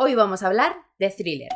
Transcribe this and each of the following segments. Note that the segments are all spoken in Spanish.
Hoy vamos a hablar de thriller.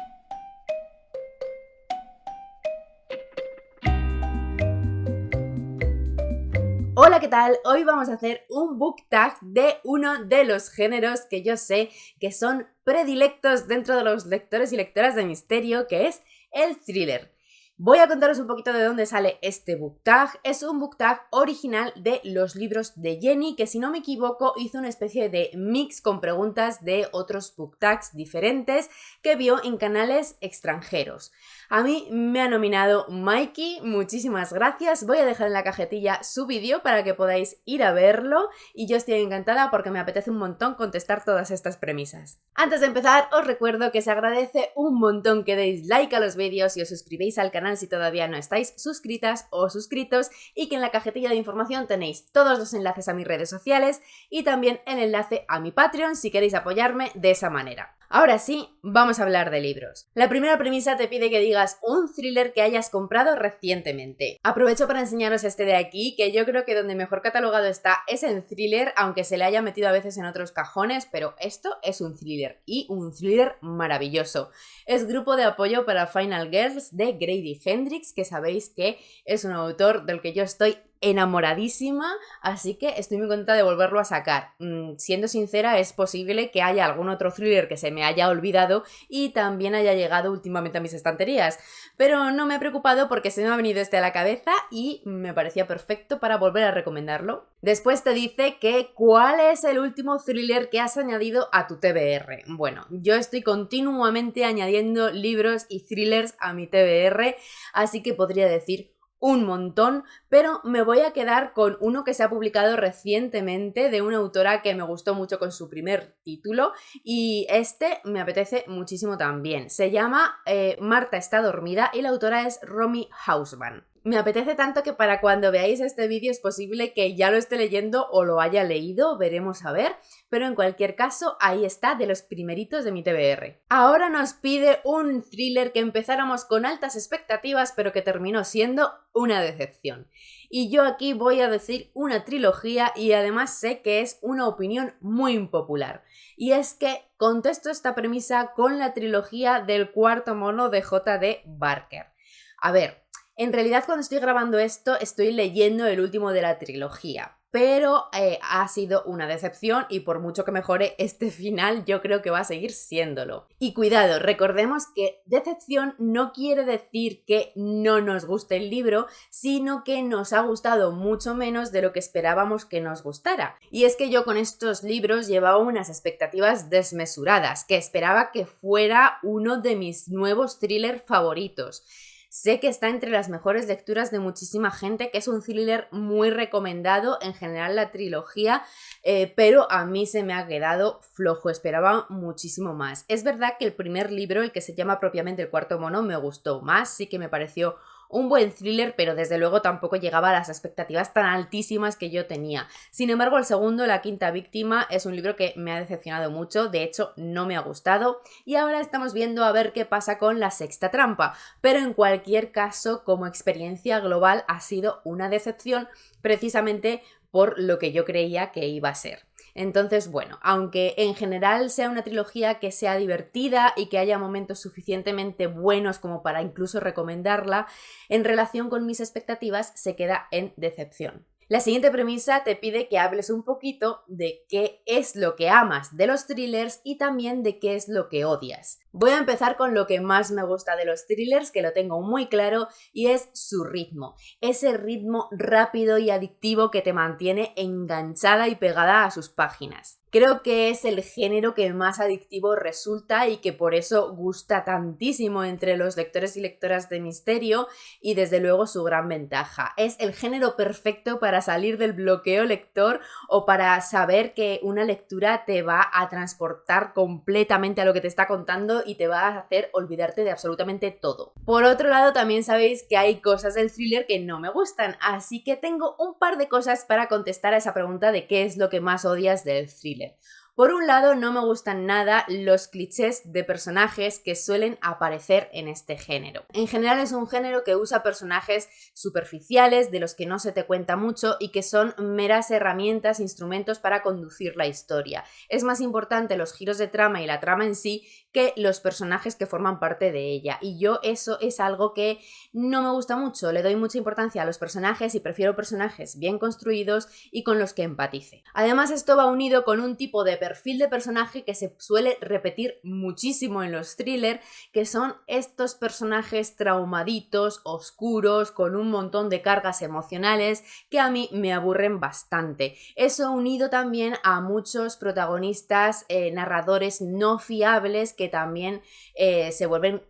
Hola, ¿qué tal? Hoy vamos a hacer un book tag de uno de los géneros que yo sé que son predilectos dentro de los lectores y lectoras de misterio, que es el thriller. Voy a contaros un poquito de dónde sale este book tag. Es un book tag original de los libros de Jenny, que si no me equivoco hizo una especie de mix con preguntas de otros book tags diferentes que vio en canales extranjeros. A mí me ha nominado Mikey, muchísimas gracias. Voy a dejar en la cajetilla su vídeo para que podáis ir a verlo y yo estoy encantada porque me apetece un montón contestar todas estas premisas. Antes de empezar, os recuerdo que se agradece un montón que deis like a los vídeos y os suscribáis al canal si todavía no estáis suscritas o suscritos, y que en la cajetilla de información tenéis todos los enlaces a mis redes sociales y también el enlace a mi Patreon si queréis apoyarme de esa manera. Ahora sí, vamos a hablar de libros. La primera premisa te pide que digas un thriller que hayas comprado recientemente. Aprovecho para enseñaros este de aquí, que yo creo que donde mejor catalogado está es en thriller, aunque se le haya metido a veces en otros cajones, pero esto es un thriller, y un thriller maravilloso. Es Grupo de Apoyo para Final Girls de Grady Hendrix, que sabéis que es un autor del que yo estoy enamoradísima, así que estoy muy contenta de volverlo a sacar. Siendo sincera, es posible que haya algún otro thriller que se me haya olvidado y también haya llegado últimamente a mis estanterías, pero no me he preocupado porque se me ha venido este a la cabeza y me parecía perfecto para volver a recomendarlo. Después te dice que ¿cuál es el último thriller que has añadido a tu TBR? Bueno, yo estoy continuamente añadiendo libros y thrillers a mi TBR, así que podría decir un montón, pero me voy a quedar con uno que se ha publicado recientemente de una autora que me gustó mucho con su primer título, y este me apetece muchísimo también. Se llama Marta está dormida y la autora es Romy Hausmann. Me apetece tanto que para cuando veáis este vídeo es posible que ya lo esté leyendo o lo haya leído, veremos a ver, pero en cualquier caso ahí está, de los primeritos de mi TBR. Ahora nos pide un thriller que empezáramos con altas expectativas pero que terminó siendo una decepción. Y yo aquí voy a decir una trilogía y además sé que es una opinión muy impopular. Y es que contesto esta premisa con la trilogía del Cuarto Mono de J.D. Barker. A ver, en realidad cuando estoy grabando esto estoy leyendo el último de la trilogía, pero ha sido una decepción y por mucho que mejore este final yo creo que va a seguir siéndolo. Y cuidado, recordemos que decepción no quiere decir que no nos guste el libro, sino que nos ha gustado mucho menos de lo que esperábamos que nos gustara. Y es que yo con estos libros llevaba unas expectativas desmesuradas, que esperaba que fuera uno de mis nuevos thrillers favoritos. Sé que está entre las mejores lecturas de muchísima gente, que es un thriller muy recomendado, en general la trilogía, pero a mí se me ha quedado flojo, esperaba muchísimo más. Es verdad que el primer libro, el que se llama propiamente El Cuarto Mono, me gustó más, sí que me pareció un buen thriller, pero desde luego tampoco llegaba a las expectativas tan altísimas que yo tenía. Sin embargo, el segundo, La Quinta Víctima, es un libro que me ha decepcionado mucho, de hecho no me ha gustado, y ahora estamos viendo a ver qué pasa con La Sexta Trampa, pero en cualquier caso, como experiencia global ha sido una decepción precisamente por lo que yo creía que iba a ser. Entonces, bueno, aunque en general sea una trilogía que sea divertida y que haya momentos suficientemente buenos como para incluso recomendarla, en relación con mis expectativas se queda en decepción. La siguiente premisa te pide que hables un poquito de qué es lo que amas de los thrillers y también de qué es lo que odias. Voy a empezar con lo que más me gusta de los thrillers, que lo tengo muy claro, y es su ritmo. Ese ritmo rápido y adictivo que te mantiene enganchada y pegada a sus páginas. Creo que es el género que más adictivo resulta y que por eso gusta tantísimo entre los lectores y lectoras de misterio, y desde luego su gran ventaja. Es el género perfecto para salir del bloqueo lector o para saber que una lectura te va a transportar completamente a lo que te está contando y te va a hacer olvidarte de absolutamente todo. Por otro lado, también sabéis que hay cosas del thriller que no me gustan, así que tengo un par de cosas para contestar a esa pregunta de qué es lo que más odias del thriller. Por un lado, no me gustan nada los clichés de personajes que suelen aparecer en este género. En general es un género que usa personajes superficiales, de los que no se te cuenta mucho y que son meras herramientas, instrumentos para conducir la historia. Es más importante los giros de trama y la trama en sí que los personajes que forman parte de ella. Y yo eso es algo que no me gusta mucho, le doy mucha importancia a los personajes y prefiero personajes bien construidos y con los que empatice. Además, esto va unido con un tipo de perfil de personaje que se suele repetir muchísimo en los thrillers, que son estos personajes traumaditos, oscuros, con un montón de cargas emocionales que a mí me aburren bastante. Eso unido también a muchos protagonistas, narradores no fiables que también se vuelven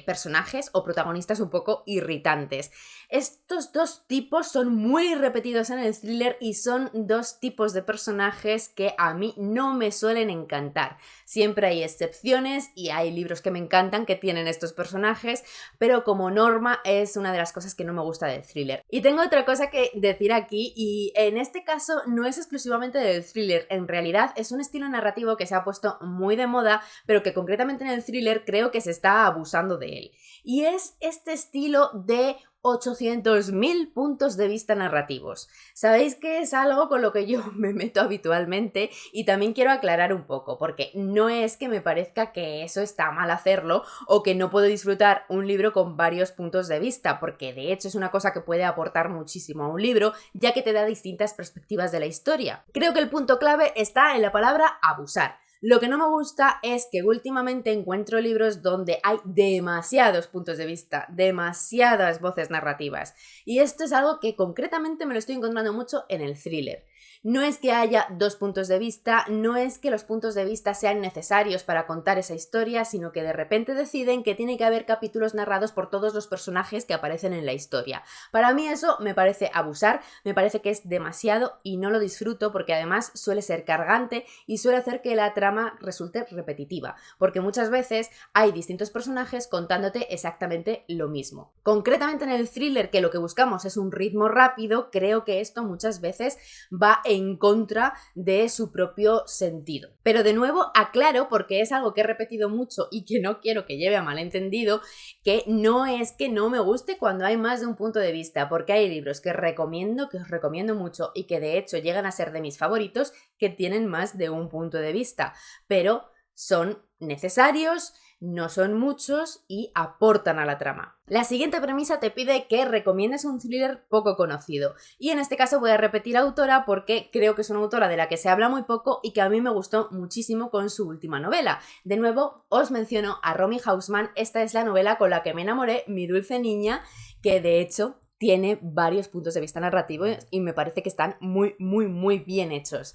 personajes o protagonistas un poco irritantes. Estos dos tipos son muy repetidos en el thriller y son dos tipos de personajes que a mí no me suelen encantar. Siempre hay excepciones y hay libros que me encantan que tienen estos personajes, pero como norma es una de las cosas que no me gusta del thriller. Y tengo otra cosa que decir aquí, y en este caso no es exclusivamente del thriller, en realidad es un estilo narrativo que se ha puesto muy de moda, pero que concretamente en el thriller creo que se está abusando de él. Y es este estilo de 800.000 puntos de vista narrativos. Sabéis que es algo con lo que yo me meto habitualmente y también quiero aclarar un poco, porque no es que me parezca que eso está mal hacerlo o que no puedo disfrutar un libro con varios puntos de vista, porque de hecho es una cosa que puede aportar muchísimo a un libro, ya que te da distintas perspectivas de la historia. Creo que el punto clave está en la palabra abusar. Lo que no me gusta es que últimamente encuentro libros donde hay demasiados puntos de vista, demasiadas voces narrativas. Y esto es algo que concretamente me lo estoy encontrando mucho en el thriller. No es que haya dos puntos de vista, no es que los puntos de vista sean necesarios para contar esa historia, sino que de repente deciden que tiene que haber capítulos narrados por todos los personajes que aparecen en la historia. Para mí eso me parece abusar, me parece que es demasiado y no lo disfruto porque además suele ser cargante y suele hacer que la trama resulte repetitiva, porque muchas veces hay distintos personajes contándote exactamente lo mismo. Concretamente en el thriller, que lo que buscamos es un ritmo rápido, creo que esto muchas veces va en contra de su propio sentido. Pero de nuevo aclaro, porque es algo que he repetido mucho y que no quiero que lleve a malentendido, que no es que no me guste cuando hay más de un punto de vista, porque hay libros que os recomiendo mucho y que de hecho llegan a ser de mis favoritos, que tienen más de un punto de vista, pero son necesarios, no son muchos y aportan a la trama. La siguiente premisa te pide que recomiendes un thriller poco conocido, y en este caso voy a repetir autora porque creo que es una autora de la que se habla muy poco y que a mí me gustó muchísimo con su última novela. De nuevo os menciono a Romy Hausmann. Esta es la novela con la que me enamoré, Mi dulce niña, que de hecho tiene varios puntos de vista narrativos y me parece que están muy bien hechos.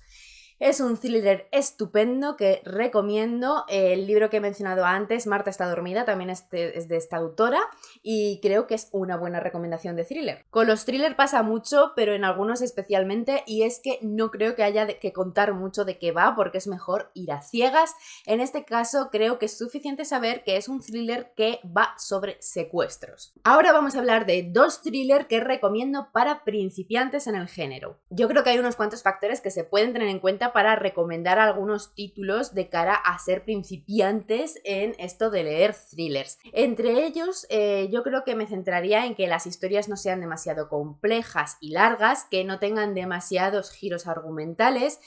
Es un thriller estupendo que recomiendo. El libro que he mencionado antes, Marta está dormida, también es de esta autora y creo que es una buena recomendación de thriller. Con los thrillers pasa mucho, pero en algunos especialmente, y es que no creo que haya que contar mucho de qué va, porque es mejor ir a ciegas. En este caso creo que es suficiente saber que es un thriller que va sobre secuestros. Ahora vamos a hablar de dos thrillers que recomiendo para principiantes en el género. Yo creo que hay unos cuantos factores que se pueden tener en cuenta para recomendar algunos títulos de cara a ser principiantes en esto de leer thrillers. Entre ellos, yo creo que me centraría en que las historias no sean demasiado complejas y largas, que no tengan demasiados giros argumentales,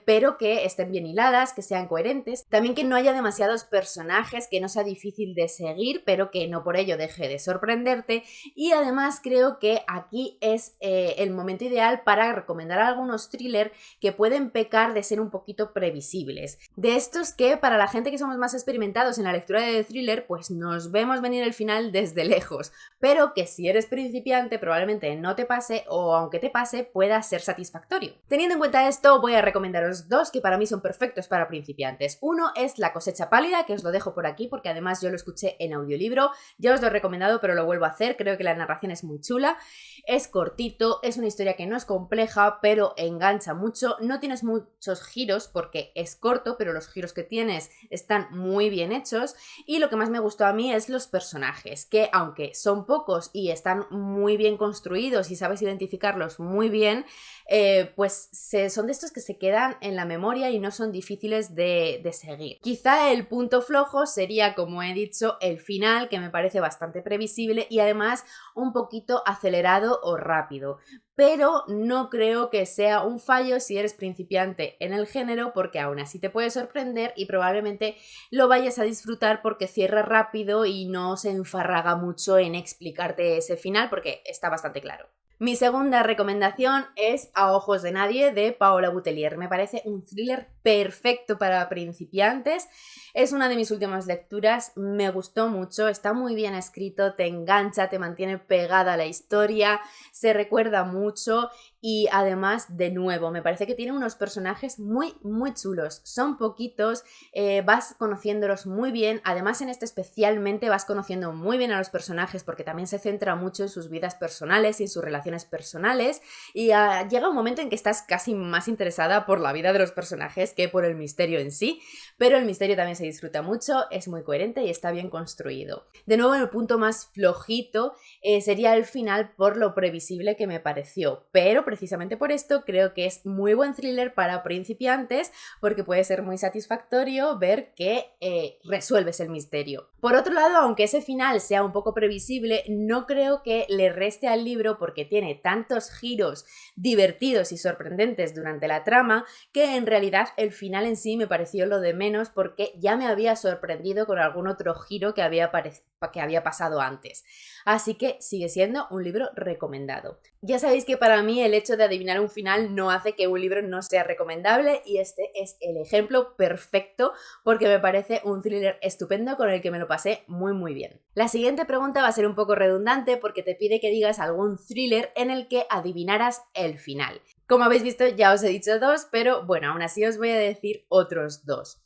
pero que estén bien hiladas, que sean coherentes. También que no haya demasiados personajes, que no sea difícil de seguir, pero que no por ello deje de sorprenderte. Y además creo que aquí es el momento ideal para recomendar algunos thrillers que pueden pecar de ser un poquito previsibles. De estos que para la gente que somos más experimentados en la lectura de thriller, pues nos vemos venir el final desde lejos, pero que si eres principiante probablemente no te pase, o aunque te pase pueda ser satisfactorio. Teniendo en cuenta esto, voy a recomendaros dos que para mí son perfectos para principiantes. Uno es La cosecha pálida, que os lo dejo por aquí porque además yo lo escuché en audiolibro, ya os lo he recomendado pero lo vuelvo a hacer, creo que la narración es muy chula, es cortito, es una historia que no es compleja pero engancha mucho, no tienes muchos giros porque es corto, pero los giros que tienes están muy bien hechos, y lo que más me gustó a mí es los personajes, que aunque son pocos y están muy bien construidos y sabes identificarlos muy bien, son de estos que se quedan en la memoria y no son difíciles de seguir. Quizá el punto flojo sería, como he dicho, el final, que me parece bastante previsible y además un poquito acelerado o rápido. pero no creo que sea un fallo si eres principiante en el género, porque aún así te puede sorprender y probablemente lo vayas a disfrutar porque cierra rápido y no se enfarraga mucho en explicarte ese final porque está bastante claro. Mi segunda recomendación es A ojos de nadie, de Paola Boutelier. Me parece un thriller perfecto para principiantes. Es una de mis últimas lecturas, me gustó mucho, está muy bien escrito, te engancha, te mantiene pegada a la historia, se recuerda mucho y además, de nuevo, me parece que tiene unos personajes muy chulos. Son poquitos, vas conociéndolos muy bien, además en este especialmente vas conociendo muy bien a los personajes porque también se centra mucho en sus vidas personales y en sus relaciones personales y llega un momento en que estás casi más interesada por la vida de los personajes que por el misterio en sí, pero el misterio también se disfruta mucho, es muy coherente y está bien construido. De nuevo, el punto más flojito sería el final por lo previsible que me pareció, pero precisamente por esto creo que es muy buen thriller para principiantes porque puede ser muy satisfactorio ver que resuelves el misterio. Por otro lado, aunque ese final sea un poco previsible, no creo que le reste al libro porque tiene tantos giros divertidos y sorprendentes durante la trama que en realidad el final en sí me pareció lo de menos porque ya me había sorprendido con algún otro giro que había pasado antes. Así que sigue siendo un libro recomendado. Ya sabéis que para mí el hecho de adivinar un final no hace que un libro no sea recomendable y este es el ejemplo perfecto porque me parece un thriller estupendo con el que me lo pasé muy bien. La siguiente pregunta va a ser un poco redundante porque te pide que digas algún thriller en el que adivinaras el final. Como habéis visto ya os he dicho dos, pero bueno, aún así os voy a decir otros dos.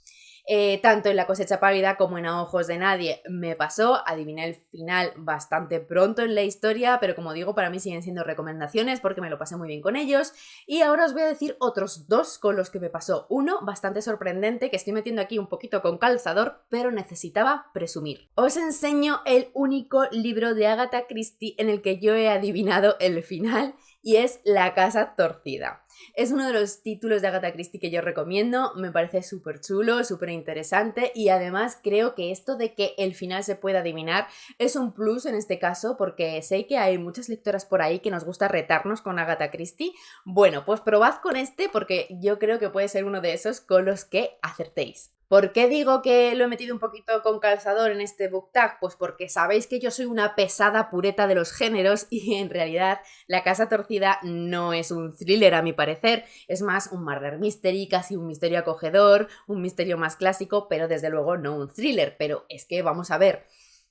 Tanto en La cosecha pálida como en A ojos de nadie me pasó, adiviné el final bastante pronto en la historia, pero como digo, para mí siguen siendo recomendaciones porque me lo pasé muy bien con ellos. Y ahora os voy a decir otros dos con los que me pasó. Uno bastante sorprendente que estoy metiendo aquí un poquito con calzador, pero necesitaba presumir. Os enseño el único libro de Agatha Christie en el que yo he adivinado el final y es La casa torcida. Es uno de los títulos de Agatha Christie que yo recomiendo, me parece súper chulo, súper interesante y además creo que esto de que el final se pueda adivinar es un plus en este caso porque sé que hay muchas lectoras por ahí que nos gusta retarnos con Agatha Christie. Bueno, pues probad con este porque yo creo que puede ser uno de esos con los que acertéis. ¿Por qué digo que lo he metido un poquito con calzador en este book tag? Pues porque sabéis que yo soy una pesada pureta de los géneros y en realidad La casa torcida no es un thriller a mi parecer, es más un murder mystery, casi un misterio acogedor, un misterio más clásico, pero desde luego no un thriller. Pero es que vamos a ver,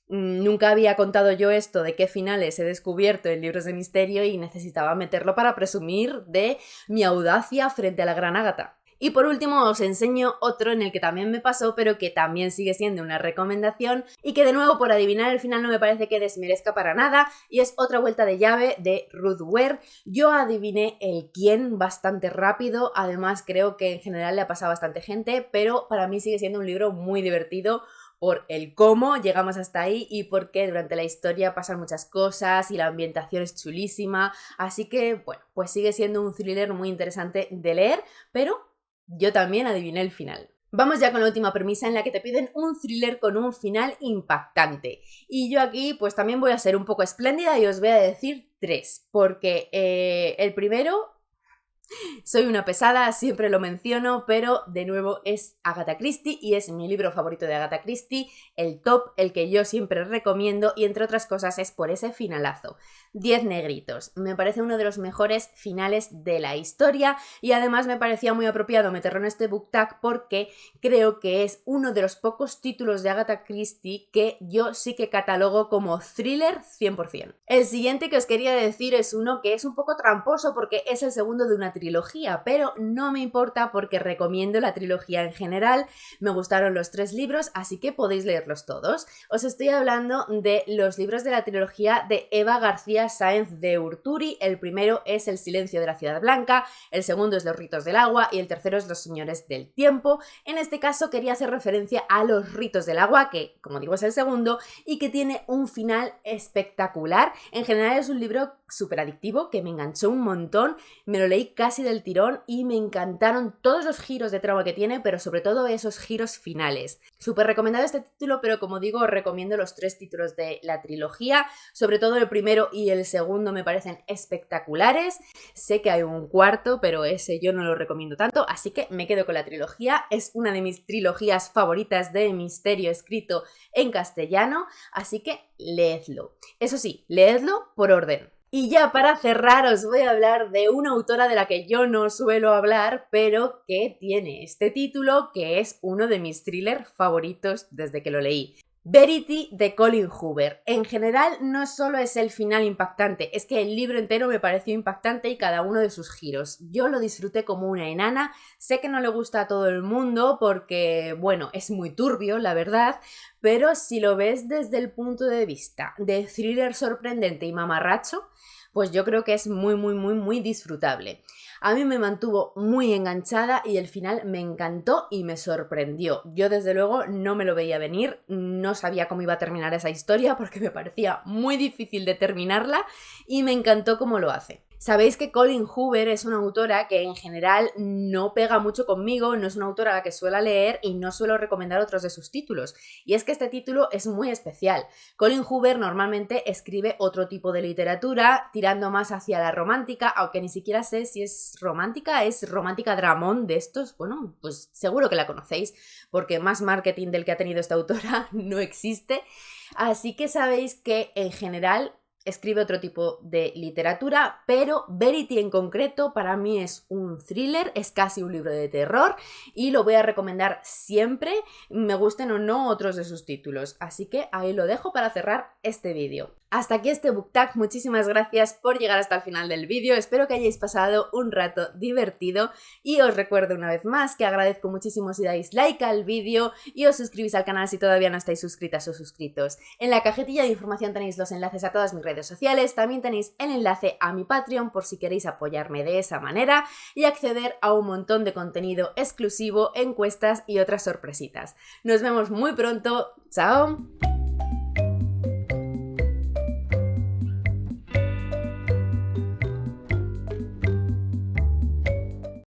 nunca había contado yo esto de qué finales he descubierto en libros de misterio y necesitaba meterlo para presumir de mi audacia frente a la gran Agatha. Y por último os enseño otro en el que también me pasó, pero que también sigue siendo una recomendación y que de nuevo por adivinar el final no me parece que desmerezca para nada y es Otra vuelta de llave de Ruth Ware. Yo adiviné el quién bastante rápido, además creo que en general le ha pasado a bastante gente, pero para mí sigue siendo un libro muy divertido por el cómo llegamos hasta ahí y porque durante la historia pasan muchas cosas y la ambientación es chulísima, así que bueno, pues sigue siendo un thriller muy interesante de leer, pero yo también adiviné el final. Vamos ya con la última premisa en la que te piden un thriller con un final impactante. Y yo aquí pues también voy a ser un poco espléndida y os voy a decir tres, porque el primero... Soy una pesada, siempre lo menciono, pero de nuevo es Agatha Christie y es mi libro favorito de Agatha Christie, el top, el que yo siempre recomiendo y entre otras cosas es por ese finalazo. 10 negritos. Me parece uno de los mejores finales de la historia y además me parecía muy apropiado meterlo en este book tag porque creo que es uno de los pocos títulos de Agatha Christie que yo sí que catalogo como thriller 100%. El siguiente que os quería decir es uno que es un poco tramposo porque es el segundo de una trilogía, pero no me importa porque recomiendo la trilogía en general, me gustaron los 3 libros, así que podéis leerlos todos. Os estoy hablando de los libros de la trilogía de Eva García Sáenz de Urturi. El primero es El silencio de la ciudad blanca, el segundo es Los ritos del agua y el tercero es Los señores del tiempo. En este caso quería hacer referencia a Los ritos del agua, que como digo es el segundo y que tiene un final espectacular. En general es un libro súper adictivo que me enganchó un montón, me lo leí casi casi del tirón y me encantaron todos los giros de trama que tiene, pero sobre todo esos giros finales. Súper recomendado este título, pero como digo, os recomiendo los 3 títulos de la trilogía, sobre todo el primero y el segundo me parecen espectaculares. Sé que hay un cuarto, pero ese yo no lo recomiendo tanto, así que me quedo con la trilogía. Es una de mis trilogías favoritas de misterio escrito en castellano, así que leedlo. Eso sí, leedlo por orden. Y ya para cerrar os voy a hablar de una autora de la que yo no suelo hablar, pero que tiene este título, que es uno de mis thrillers favoritos desde que lo leí. Verity de Colin Hoover. En general no solo es el final impactante, es que el libro entero me pareció impactante y cada uno de sus giros. Yo lo disfruté como una enana, sé que no le gusta a todo el mundo porque, bueno, es muy turbio, la verdad, pero si lo ves desde el punto de vista de thriller sorprendente y mamarracho, pues yo creo que es muy disfrutable. A mí me mantuvo muy enganchada y el final me encantó y me sorprendió. Yo desde luego no me lo veía venir, no sabía cómo iba a terminar esa historia porque me parecía muy difícil de terminarla y me encantó cómo lo hace. Sabéis que Colin Hoover es una autora que en general no pega mucho conmigo, no es una autora a la que suelo leer y no suelo recomendar otros de sus títulos. Y es que este título es muy especial. Colin Hoover normalmente escribe otro tipo de literatura, tirando más hacia la romántica, aunque ni siquiera sé si es romántica dramón de estos. Bueno, pues seguro que la conocéis, porque más marketing del que ha tenido esta autora no existe. Así que sabéis que en general escribe otro tipo de literatura, pero Verity en concreto para mí es un thriller, es casi un libro de terror y lo voy a recomendar siempre, me gusten o no otros de sus títulos. Así que ahí lo dejo para cerrar este vídeo. Hasta aquí este book tag, muchísimas gracias por llegar hasta el final del vídeo, espero que hayáis pasado un rato divertido y os recuerdo una vez más que agradezco muchísimo si dais like al vídeo y os suscribís al canal si todavía no estáis suscritas o suscritos. En la cajetilla de información tenéis los enlaces a todas mis redes sociales, también tenéis el enlace a mi Patreon por si queréis apoyarme de esa manera y acceder a un montón de contenido exclusivo, encuestas y otras sorpresitas. Nos vemos muy pronto, ¡chao!